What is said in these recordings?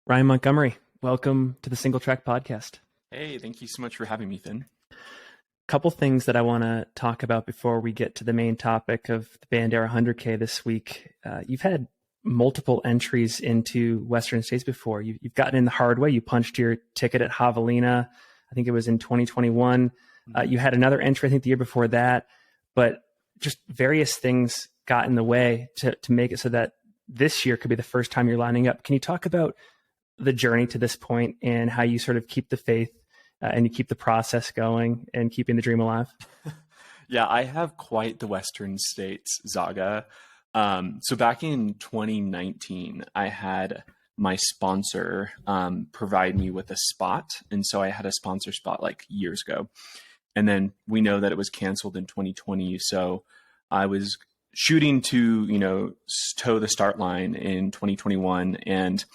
Ryan Montgomery, welcome to the Single Track Podcast. Hey, thank you so much for having me, Finn. Couple things that I want to talk about before we get to the main topic of the Bandera 100K this week. You've had multiple entries into Western States before. You've gotten in the hard way. You punched your ticket at Javelina. I think it was in 2021. You had another entry, I think the year before that, but just various things got in the way to make it so that this year could be the first time you're lining up. Can you talk about the journey to this point and how you sort of keep the faith and you keep the process going and keeping the dream alive? Yeah, I have quite the Western States saga. So back in 2019, I had my sponsor provide me with a spot. And so I had a sponsor spot like years ago. And then we know that it was canceled in 2020. So I was shooting to, toe the start line in 2021. And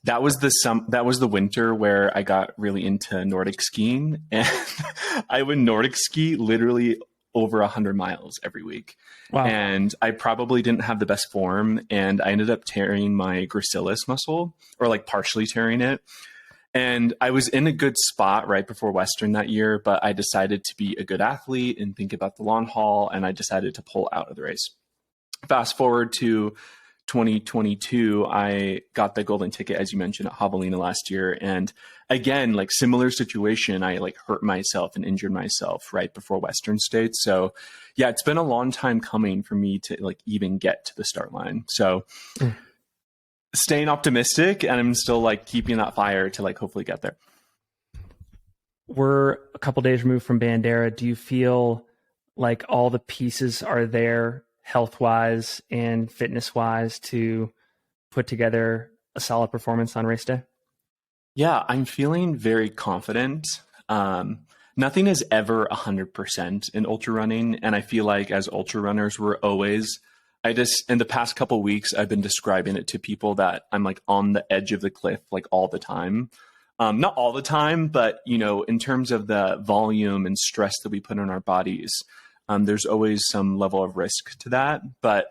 that was the winter where I got really into Nordic skiing, and I would Nordic ski literally over 100 miles every week. Wow. And I probably didn't have the best form, and I ended up tearing my gracilis muscle, or like partially tearing it. And I was in a good spot right before Western that year, but I decided to be a good athlete and think about the long haul, and I decided to pull out of the race. Fast forward to 2022, I got the golden ticket, as you mentioned, at Javelina last year. And again, like similar situation, I like hurt myself and injured myself right before Western States. So yeah, it's been a long time coming for me to like even get to the start line. So staying optimistic, and I'm still like keeping that fire to like hopefully get there. We're a couple days removed from Bandera. Do you feel like all the pieces are there health-wise and fitness-wise to put together a solid performance on race day? Yeah, I'm feeling very confident. Nothing is ever 100% in ultra running. And I feel like as ultra runners, we're always, in the past couple of weeks, I've been describing it to people that I'm like on the edge of the cliff, like all the time. Not all the time, but, in terms of the volume and stress that we put on our bodies, there's always some level of risk to that, but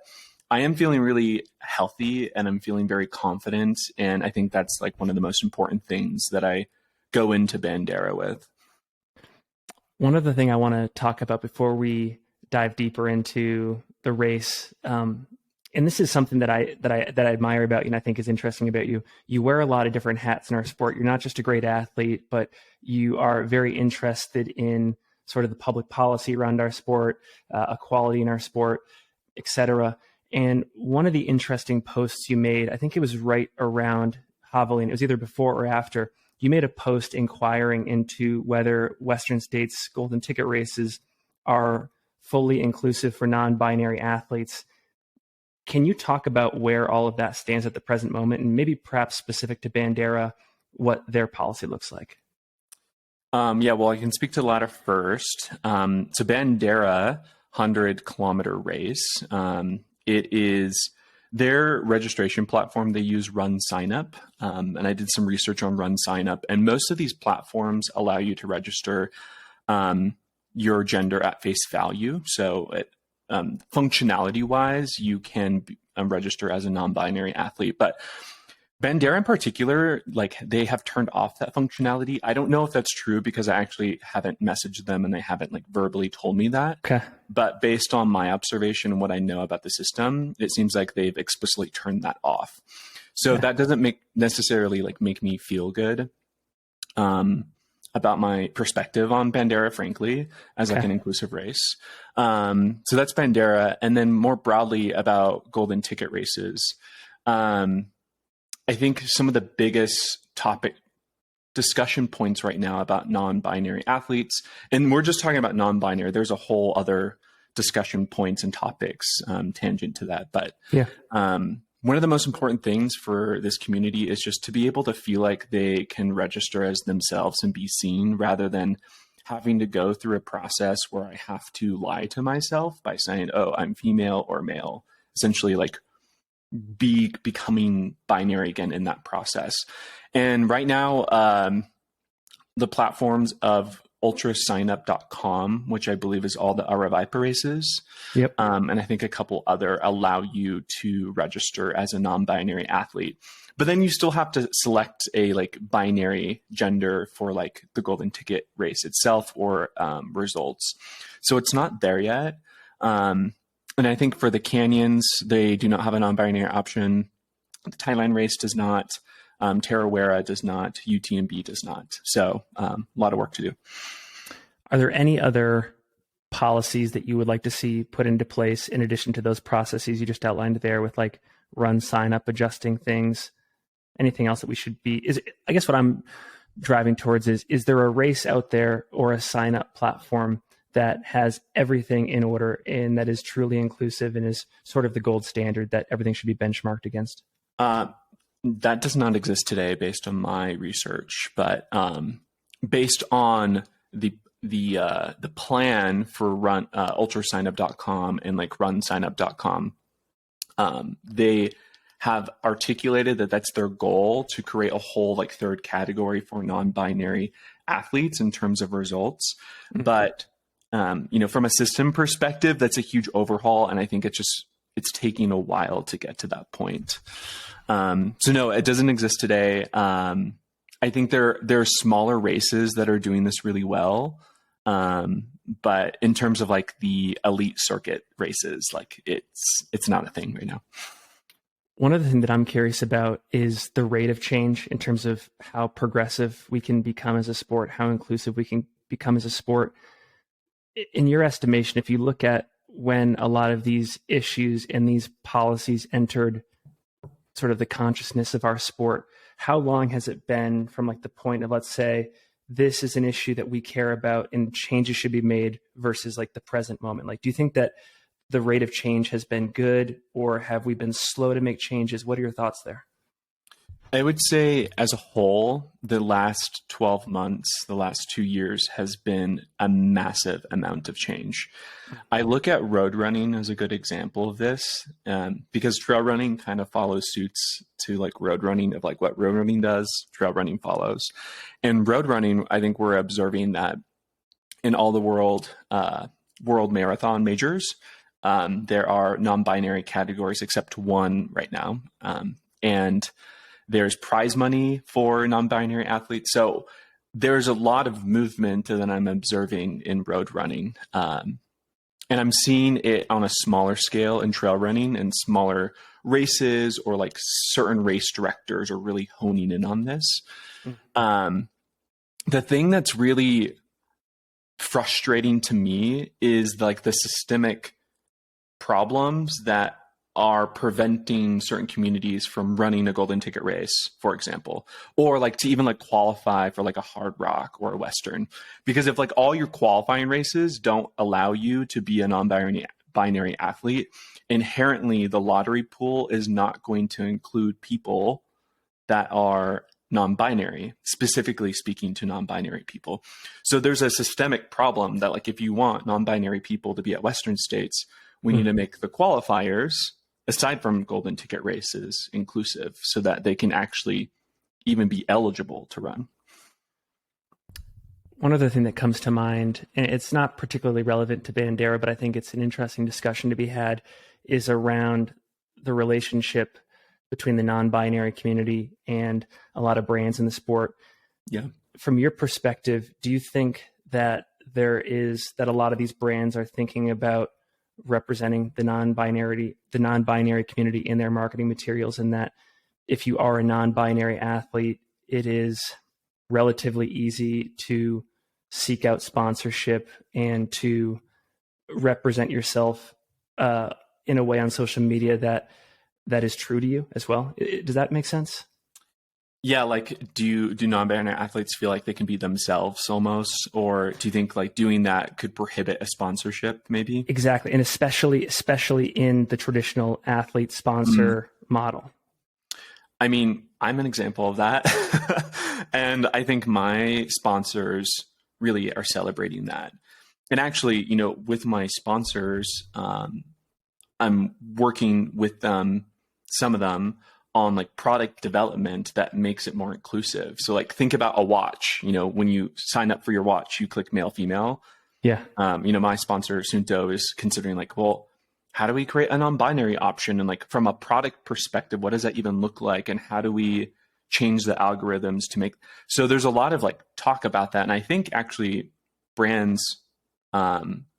I am feeling really healthy and I'm feeling very confident. And I think that's like one of the most important things that I go into Bandera with. One other thing I want to talk about before we dive deeper into the race, and this is something that I admire about you and I think is interesting about you. You wear a lot of different hats in our sport. You're not just a great athlete, but you are very interested in sort of the public policy around our sport, equality in our sport, etc. And one of the interesting posts you made, I think it was right around Javelina, it was either before or after, you made a post inquiring into whether Western States golden ticket races are fully inclusive for non-binary athletes. Can you talk about where all of that stands at the present moment, and maybe perhaps specific to Bandera, what their policy looks like? Yeah, well, I can speak to the latter first. So Bandera 100-kilometer race, it is their registration platform. They use Run Sign Up, and I did some research on Run Sign Up, and most of these platforms allow you to register your gender at face value. So functionality-wise, you can register as a non-binary athlete, but Bandera in particular, like they have turned off that functionality. I don't know if that's true because I actually haven't messaged them and they haven't like verbally told me that. Okay. But based on my observation and what I know about the system, it seems like they've explicitly turned that off. So that doesn't necessarily make me feel good about my perspective on Bandera, frankly, as like an inclusive race. So that's Bandera. And then more broadly about golden ticket races. I think some of the biggest topic discussion points right now about non-binary athletes, and we're just talking about non-binary, there's a whole other discussion points and topics tangent to that. But one of the most important things for this community is just to be able to feel like they can register as themselves and be seen rather than having to go through a process where I have to lie to myself by saying, oh, I'm female or male, essentially like becoming binary again in that process. And right now, the platforms of ultrasignup.com, which I believe is all the Aravaipa races, and I think a couple other allow you to register as a non-binary athlete. but then you still have to select a like binary gender for like the golden ticket race itself or results. So it's not there yet. And I think for the canyons, they do not have a non-binary option. The Thailand race does not. Tarawera does not. UTMB does not. So a lot of work to do. Are there any other policies that you would like to see put into place in addition to those processes you just outlined there with like run, sign up, adjusting things? Anything else that we should be, I guess what I'm driving towards is there a race out there or a sign up platform that has everything in order and that is truly inclusive and is sort of the gold standard that everything should be benchmarked against? That does not exist today based on my research, but based on the plan for run ultrasignup.com and like runsignup.com, they have articulated that that's their goal to create a whole like third category for non-binary athletes in terms of results. Mm-hmm. But from a system perspective, that's a huge overhaul, and I think it's taking a while to get to that point. So no, it doesn't exist today. I think there are smaller races that are doing this really well. But in terms of like the elite circuit races, like it's not a thing right now. One other thing that I'm curious about is the rate of change in terms of how progressive we can become as a sport, how inclusive we can become as a sport. In your estimation, if you look at when a lot of these issues and these policies entered sort of the consciousness of our sport, how long has it been from like the point of, let's say, this is an issue that we care about and changes should be made versus like the present moment? Like, do you think that the rate of change has been good, or have we been slow to make changes? What are your thoughts there? I would say as a whole, the last 12 months, the last 2 years has been a massive amount of change. I look at road running as a good example of this, because trail running kind of follows suits to like road running of like what road running does, trail running follows. And road running, I think we're observing that in all the world marathon majors, there are non-binary categories except one right now. And there's prize money for non-binary athletes. So there's a lot of movement that I'm observing in road running. And I'm seeing it on a smaller scale in trail running, and smaller races or like certain race directors are really honing in on this. Mm-hmm. The thing that's really frustrating to me is like the systemic problems that are preventing certain communities from running a golden ticket race, for example, or like to even like qualify for like a hard rock or a Western. Because if like all your qualifying races don't allow you to be a non-binary athlete, inherently the lottery pool is not going to include people that are non-binary, specifically speaking to non-binary people. So there's a systemic problem that like if you want non-binary people to be at Western states, we need to make the qualifiers, aside from golden ticket races, inclusive so that they can actually even be eligible to run. One other thing that comes to mind, and it's not particularly relevant to Bandera, but I think it's an interesting discussion to be had, is around the relationship between the non-binary community and a lot of brands in the sport. Yeah. From your perspective, do you think that that a lot of these brands are thinking about representing the non-binary community in their marketing materials, and that if you are a non-binary athlete, it is relatively easy to seek out sponsorship and to represent yourself in a way on social media that is true to you as well? Does that make sense? Yeah, like do non-binary athletes feel like they can be themselves almost, or do you think like doing that could prohibit a sponsorship maybe? Exactly, and especially in the traditional athlete sponsor model. I mean, I'm an example of that. And I think my sponsors really are celebrating that. And actually, with my sponsors, I'm working with them, some of them, on like product development that makes it more inclusive. So like think about a watch, when you sign up for your watch, you click male, female. Yeah. My sponsor Sunto is considering like, well, how do we create a non-binary option? And like from a product perspective, what does that even look like? And how do we change the algorithms to make, so there's a lot of like talk about that. And I think actually brands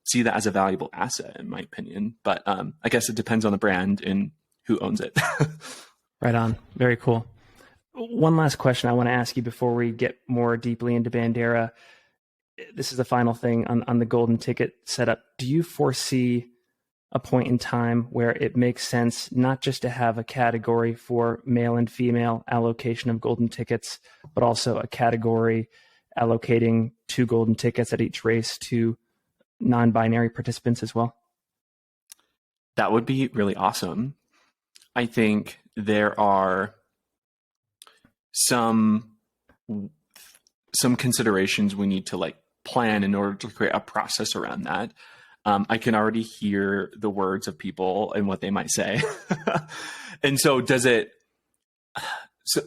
see that as a valuable asset, in my opinion. But I guess it depends on the brand and who owns it. Right on. Very cool. One last question I want to ask you before we get more deeply into Bandera. This is the final thing on the golden ticket setup. Do you foresee a point in time where it makes sense not just to have a category for male and female allocation of golden tickets, but also a category allocating 2 golden tickets at each race to non-binary participants as well? That would be really awesome. I think there are some considerations we need to like plan in order to create a process around that. I can already hear the words of people and what they might say. And so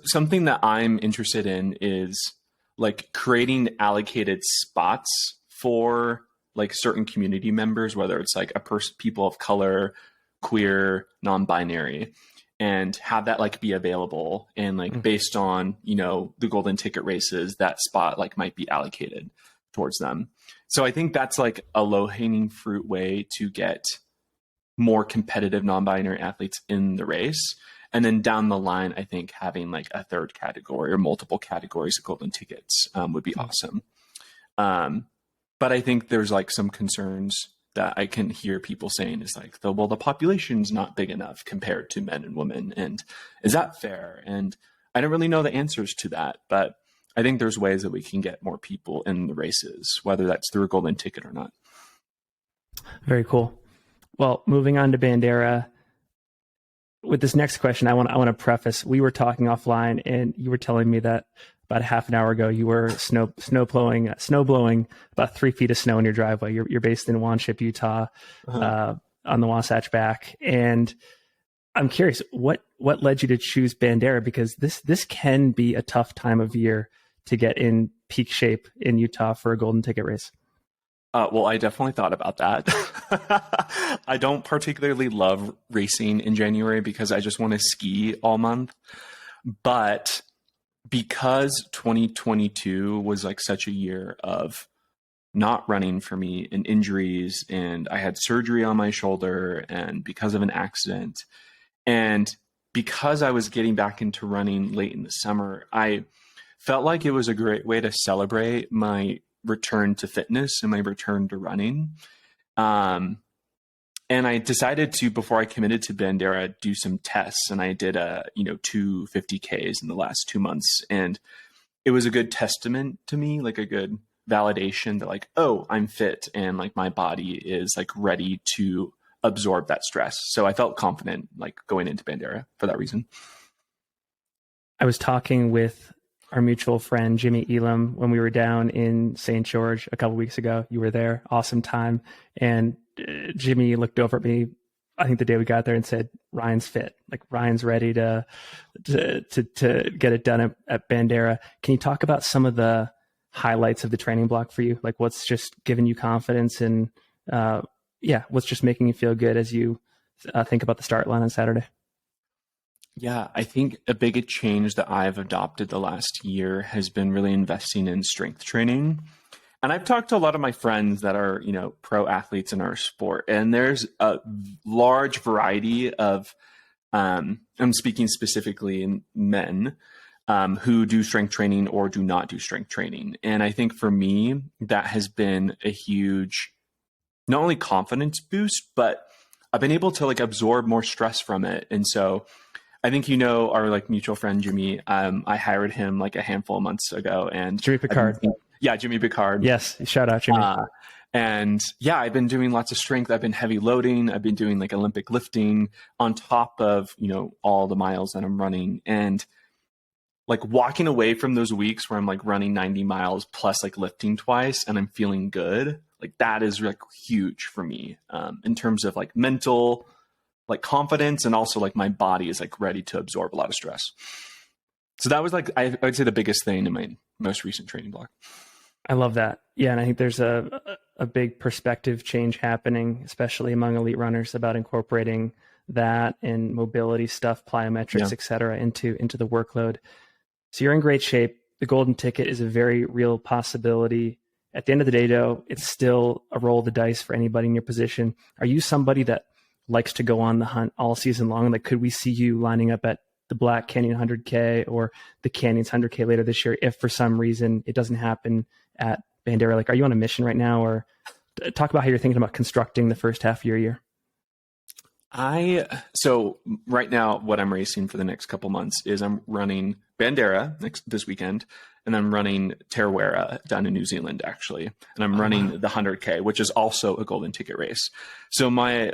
something that I'm interested in is like creating allocated spots for like certain community members, whether it's like people of color, queer, non-binary, and have that like be available. And like based on, the golden ticket races, that spot like might be allocated towards them. So I think that's like a low hanging fruit way to get more competitive non-binary athletes in the race. And then down the line, I think having like a third category or multiple categories of golden tickets would be awesome. But I think there's like some concerns that I can hear people saying is like, the population's not big enough compared to men and women. And is that fair? And I don't really know the answers to that, but I think there's ways that we can get more people in the races, whether that's through a golden ticket or not. Very cool. Well, moving on to Bandera. With this next question, I want to preface. We were talking offline, and you were telling me that about half an hour ago you were snow blowing about 3 feet of snow in your driveway. You're based in Wanship, Utah, on the Wasatch Back, and I'm curious what led you to choose Bandera, because this can be a tough time of year to get in peak shape in Utah for a golden ticket race. Well, I definitely thought about that. I don't particularly love racing in January because I just want to ski all month. But because 2022 was like such a year of not running for me and injuries, and I had surgery on my shoulder and because of an accident, and because I was getting back into running late in the summer, I felt like it was a great way to celebrate my return to fitness and my return to running. And I decided to, before I committed to Bandera, do some tests. And I did 2 50Ks in the last 2 months. And it was a good testament to me, like a good validation that like, oh, I'm fit and like my body is like ready to absorb that stress. So I felt confident like going into Bandera for that reason. I was talking with our mutual friend, Jimmy Elam, when we were down in St. George a couple weeks ago. You were there. Awesome time. And Jimmy looked over at me, I think the day we got there, and said, Ryan's fit. Like Ryan's ready to get it done at Bandera. Can you talk about some of the highlights of the training block for you? Like what's just giving you confidence, and what's just making you feel good as you think about the start line on Saturday? Yeah, I think a big change that I've adopted the last year has been really investing in strength training. And I've talked to a lot of my friends that are, pro athletes in our sport, and there's a large variety of, I'm speaking specifically in men, who do strength training or do not do strength training. And I think for me, that has been a huge, not only confidence boost, but I've been able to like absorb more stress from it. And so I think our like mutual friend Jimmy. I hired him like a handful of months ago, and Jimmy Picard. Jimmy Picard. Yes, shout out Jimmy. And I've been doing lots of strength. I've been heavy loading. I've been doing like Olympic lifting on top of all the miles that I'm running, and like walking away from those weeks where I'm like running 90 miles plus like lifting twice, and I'm feeling good. Like that is like huge for me in terms of like mental, like confidence, and also like my body is like ready to absorb a lot of stress. So that was like, I would say the biggest thing in my most recent training block. I love that. Yeah. And I think there's a a big perspective change happening, especially among elite runners, about incorporating that and mobility stuff, plyometrics, et cetera, into the workload. So you're in great shape. The golden ticket is a very real possibility. At the end of the day, though, it's still a roll of the dice for anybody in your position. Are you somebody that likes to go on the hunt all season long? Like, could we see you lining up at the Black Canyon 100K or the Canyons 100K later this year if for some reason it doesn't happen at Bandera? Like, are you on a mission right now? Or talk about how you're thinking about constructing the first half of your year. So right now, what I'm racing for the next couple months is I'm running Bandera this weekend, and I'm running Tarawera down in New Zealand, actually. And I'm running the 100K, which is also a golden ticket race. So my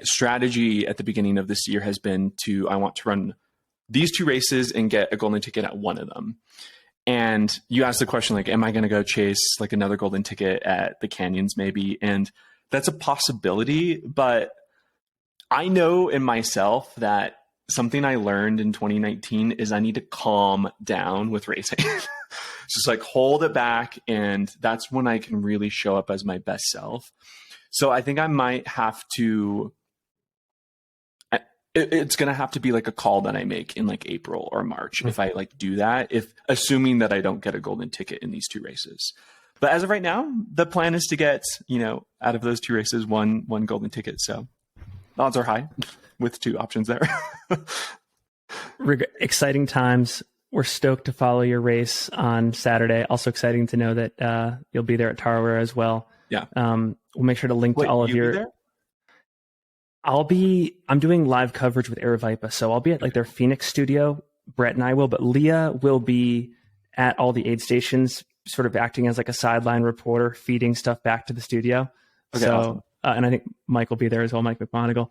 strategy at the beginning of this year has been I want to run these two races and get a golden ticket at one of them. And you asked the question, like, am I going to go chase like another golden ticket at the Canyons maybe? And that's a possibility, but I know in myself that something I learned in 2019 is I need to calm down with racing. Just like hold it back. And that's when I can really show up as my best self. So I think I might have to, it's going to have to be like a call that I make in like April or March. If I like do that, assuming that I don't get a golden ticket in these two races. But as of right now, the plan is to get, out of those two races, one golden ticket. So odds are high with two options there. Exciting times. We're stoked to follow your race on Saturday. Also exciting to know that you'll be there at Tarawera as well. Yeah. We'll make sure to link to all of your. There? I'm doing live coverage with Aravaipa, so I'll be at like their Phoenix studio. Brett and I will, but Leah will be at all the aid stations, sort of acting as like a sideline reporter, feeding stuff back to the studio. Okay, so, awesome. And I think Mike will be there as well, Mike McMonigal.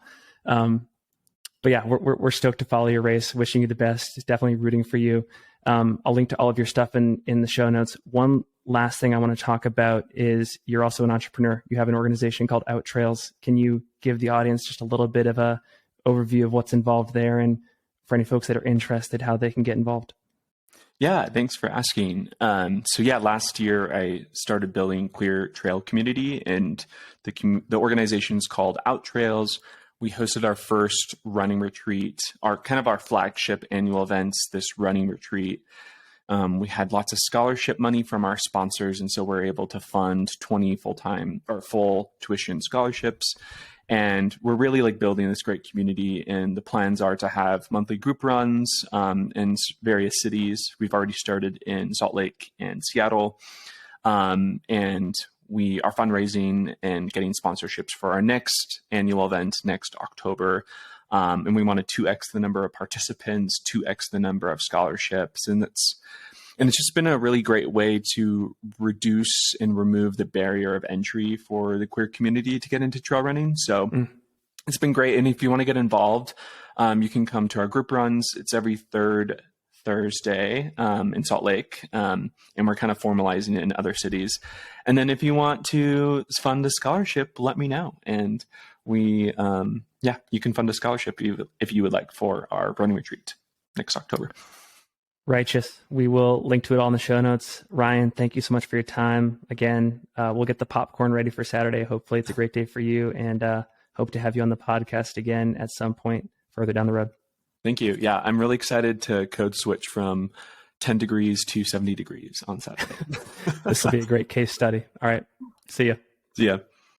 But yeah, we're stoked to follow your race. Wishing you the best. Definitely rooting for you. I'll link to all of your stuff in the show notes. One last thing I want to talk about is you're also an entrepreneur. You have an organization called Out Trails. Can you give the audience just a little bit of a overview of what's involved there, and for any folks that are interested, how they can get involved? Yeah, thanks for asking. Last year I started building queer trail community, and the organization's called Out Trails. We hosted our first running retreat, our flagship annual events, this running retreat. We had lots of scholarship money from our sponsors, and so we're able to fund 20 full tuition scholarships. And we're really like building this great community, and the plans are to have monthly group runs in various cities. We've already started in Salt Lake and Seattle. And we are fundraising and getting sponsorships for our next annual event next October. And we want to 2x the number of participants, 2x the number of scholarships. And it's just been a really great way to reduce and remove the barrier of entry for the queer community to get into trail running. So it's been great. And if you want to get involved, you can come to our group runs. It's every third Thursday in Salt Lake. And we're kind of formalizing it in other cities. And then if you want to fund a scholarship, let me know. And you can fund a scholarship if you would like for our running retreat next October. Righteous. We will link to it all in the show notes. Ryan, thank you so much for your time. Again, we'll get the popcorn ready for Saturday. Hopefully it's a great day for you, and hope to have you on the podcast again at some point further down the road. Thank you. Yeah, I'm really excited to code switch from 10 degrees to 70 degrees on Saturday. This will be a great case study. All right. See ya. See ya.